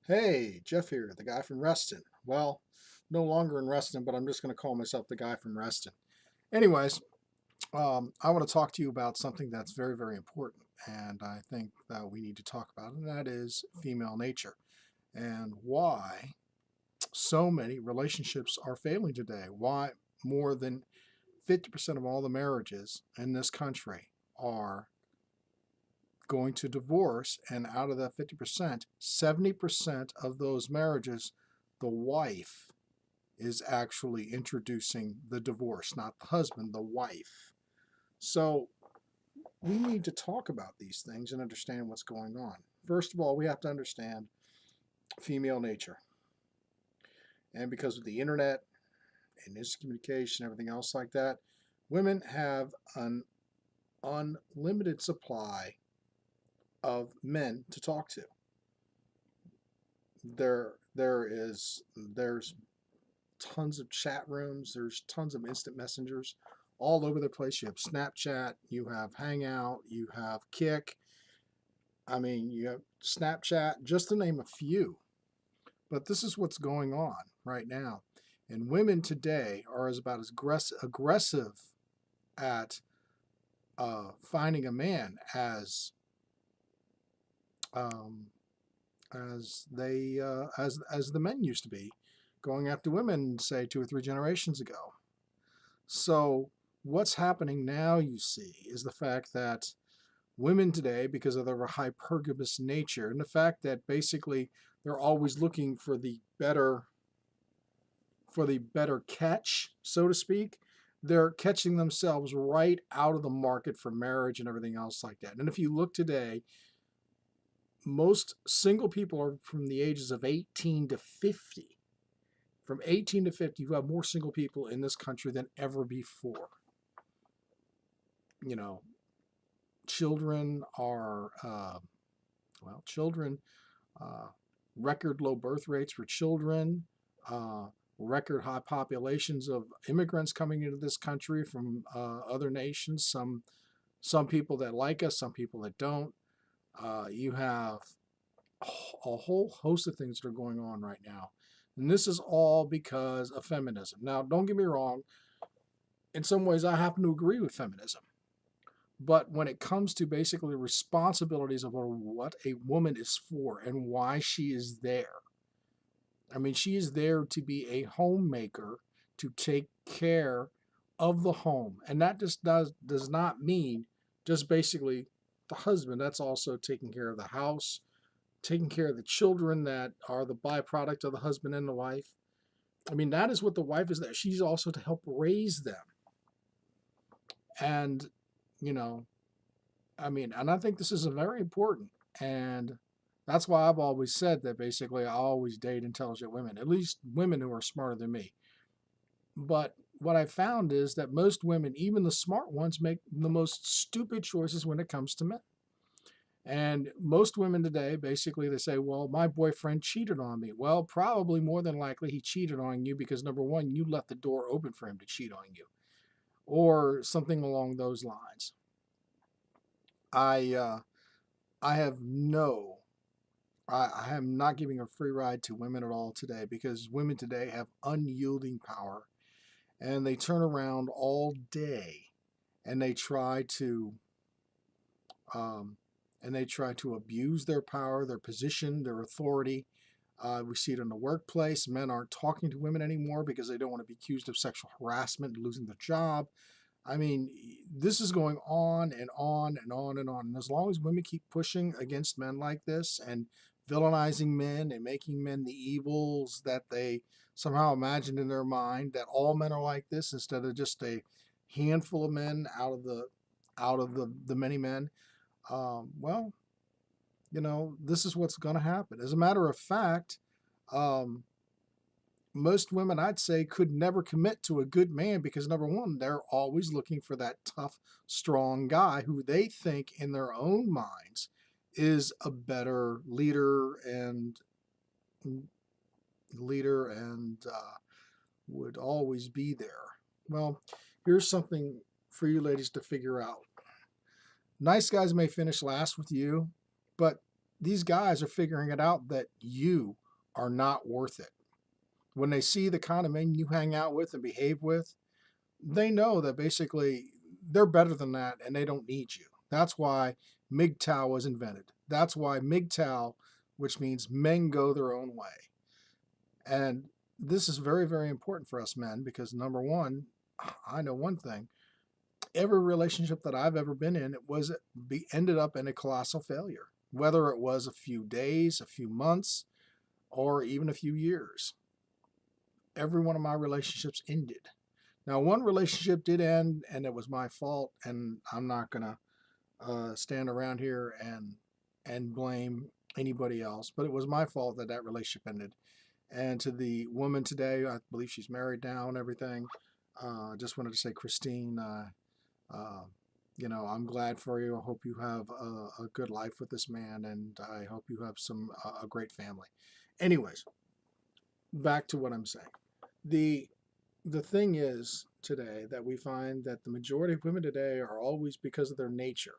Hey, Jeff here, the guy from Reston. Well, no longer in Reston, but I'm just going to call myself the guy from Reston. Anyways, I want to talk to you about something that's very, very important, and I think that we need to talk about, and that is female nature and why so many relationships are failing today. Why more than 50% of all the marriages in this country are going to divorce, and out of that 50%, 70% of those marriages, the wife is actually introducing the divorce, not the husband, the wife. So we need to talk about these things and understand what's going on. First of all, we have to understand female nature. And because of the internet and instant communication, everything else like that, women have an unlimited supply of men to talk to. There's tons of chat rooms, there's tons of instant messengers all over the place. You have Snapchat, you have Hangout, you have Kick. I mean, you have Snapchat, just to name a few. But this is what's going on right now. And women today are about as aggressive at finding a man um, as the men used to be going after women, say 2 or 3 generations ago. So what's happening now, you see, is the fact that women today, because of their hypergamous nature and the fact that basically they're always looking for the better catch, so to speak, they're catching themselves right out of the market for marriage and everything else like that. And if you look today, most single people are from the ages of 18 to 50. From 18 to 50, you have more single people in this country than ever before. You know, children are, children, record low birth rates for children, record high populations of immigrants coming into this country from other nations, some people that like us, some people that don't. You have a whole host of things that are going on right now. And this is all because of feminism. Now, don't get me wrong. In some ways, I happen to agree with feminism. But when it comes to basically responsibilities of what a woman is for and why she is there, I mean, she is there to be a homemaker, to take care of the home. And that just does not mean just basically the husband. That's also taking care of the house, taking care of the children that are the byproduct of the husband and the wife. I mean, that is what the wife is there. She's also to help raise them. And, you know, I mean, and I think this is very important. And that's why I've always said that basically I always date intelligent women, at least women who are smarter than me. But what I found is that most women, even the smart ones, make the most stupid choices when it comes to men. And most women today, basically, they say, well, my boyfriend cheated on me. Well, probably more than likely he cheated on you because, number one, you left the door open for him to cheat on you, or something along those lines. I have no, I am not giving a free ride to women at all today, because women today have unyielding power, and they turn around all day and they try to um, abuse their power, their position, their authority. We see it in the workplace. Men aren't talking to women anymore because they don't want to be accused of sexual harassment and losing their job. I mean, this is going on and on and on and on. And as long as women keep pushing against men like this and villainizing men and making men the evils that they somehow imagined in their mind, that all men are like this instead of just a handful of men out of the many men, well, this is what's going to happen. As a matter of fact, um, most women, I'd say, could never commit to a good man because, number one, they're always looking for that tough, strong guy who they think in their own minds is a better leader and would always be there. Well, here's something for you ladies to figure out. Nice guys may finish last with you, but these guys are figuring it out that you are not worth it. When they see the kind of men you hang out with and behave with, they know that basically they're better than that and they don't need you. That's why MGTOW was invented. That's why MGTOW, which means men go their own way. And this is very, very important for us men because number one, I know one thing. Every relationship that I've ever been in, ended up in a colossal failure. Whether it was a few days, a few months, or even a few years. Every one of my relationships ended. Now, one relationship did end, and it was my fault, and I'm not gonna stand around here and blame anybody else. But it was my fault that that relationship ended. And to the woman today, I believe she's married now and everything. Just wanted to say, Christine, uh, I'm glad for you. I hope you have a good life with this man, and I hope you have a great family. Anyways, back to what I'm saying. The the thing is today that we find that the majority of women today are always, because of their nature,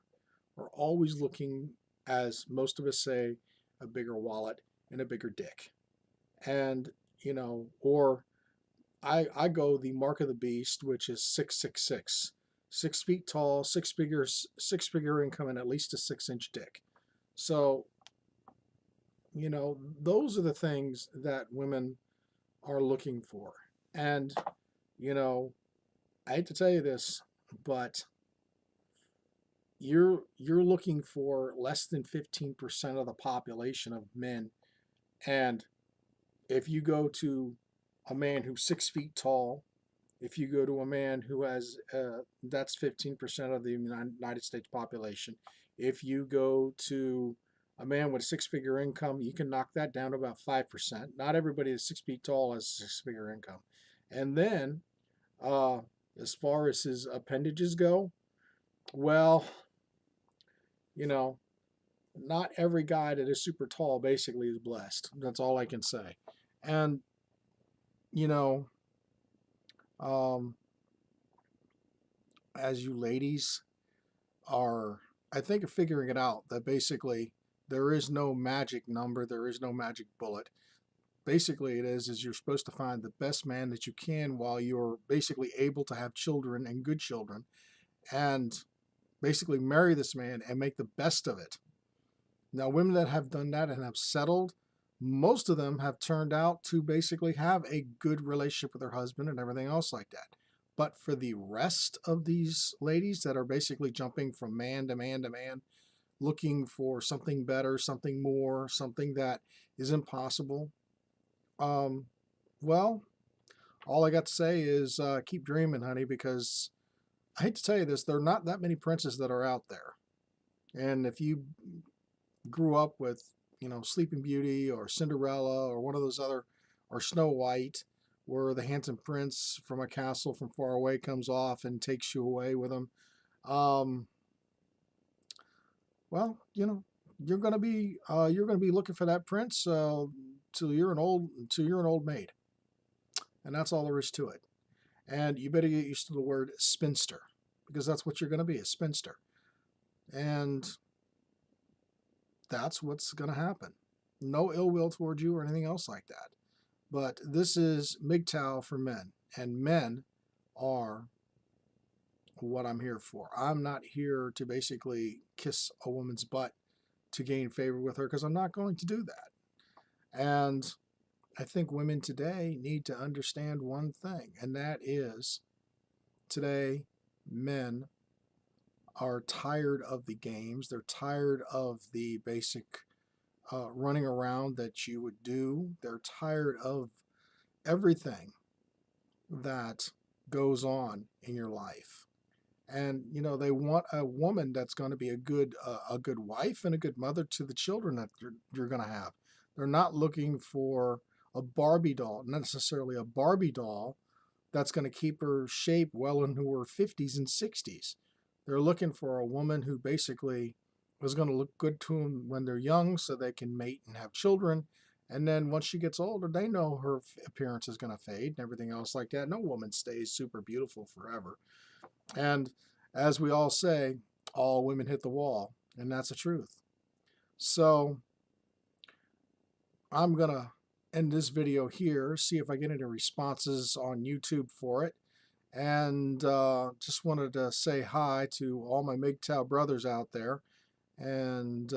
are always looking, as most of us say, a bigger wallet and a bigger dick. And, or I go the mark of the beast, which is 666. 6 feet tall, six figure income, and at least a 6-inch dick. So, those are the things that women are looking for. And, you know, I hate to tell you this, but you're looking for less than 15% of the population of men. And if you go to a man who's 6 feet tall, if you go to a man who has, that's 15% of the United States population. If you go to a man with a six-figure income, you can knock that down to about 5%. Not everybody that's 6 feet tall has a six-figure income. And then, uh, as far as his appendages go, well, you know, not every guy that is super tall basically is blessed. That's all I can say. And, you know, um, as you ladies are, I think, of figuring it out, that basically there is no magic number, there is no magic bullet. Basically, it is you're supposed to find the best man that you can while you're basically able to have children and good children, and basically marry this man and make the best of it. Now, women that have done that and have settled, most of them have turned out to basically have a good relationship with their husband and everything else like that. But for the rest of these ladies that are basically jumping from man to man to man, looking for something better, something more, something that is impossible, um, well, all I got to say is keep dreaming, honey, because I hate to tell you this, there are not that many princes that are out there. And if you grew up with, Sleeping Beauty or Cinderella or one of those other, or Snow White, where the handsome prince from a castle from far away comes off and takes you away with him, um, well, you're gonna be looking for that prince till you're an old maid, and that's all there is to it. And you better get used to the word spinster, because that's what you're gonna be, a spinster, and that's what's gonna happen. No ill will towards you or anything else like that. But this is MGTOW for men, and men are what I'm here for. I'm not here to basically kiss a woman's butt to gain favor with her, because I'm not going to do that. And I think women today need to understand one thing, and that is today men are tired of the games. They're tired of the basic running around that you would do. They're tired of everything that goes on in your life. And they want a woman that's going to be a good wife and a good mother to the children that you're going to have. They're not looking for a Barbie doll, not necessarily a Barbie doll that's going to keep her shape well into her 50s and 60s. They're looking for a woman who basically is going to look good to them when they're young so they can mate and have children. And then once she gets older, they know her appearance is going to fade and everything else like that. No woman stays super beautiful forever. And as we all say, all women hit the wall, and that's the truth. So I'm going to end this video here, see if I get any responses on YouTube for it. And just wanted to say hi to all my MGTOW brothers out there. And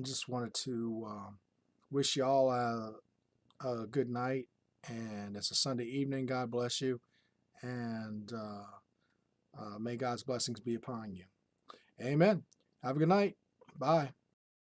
just wanted to wish you all a good night. And it's a Sunday evening. God bless you. And may God's blessings be upon you. Amen. Have a good night. Bye.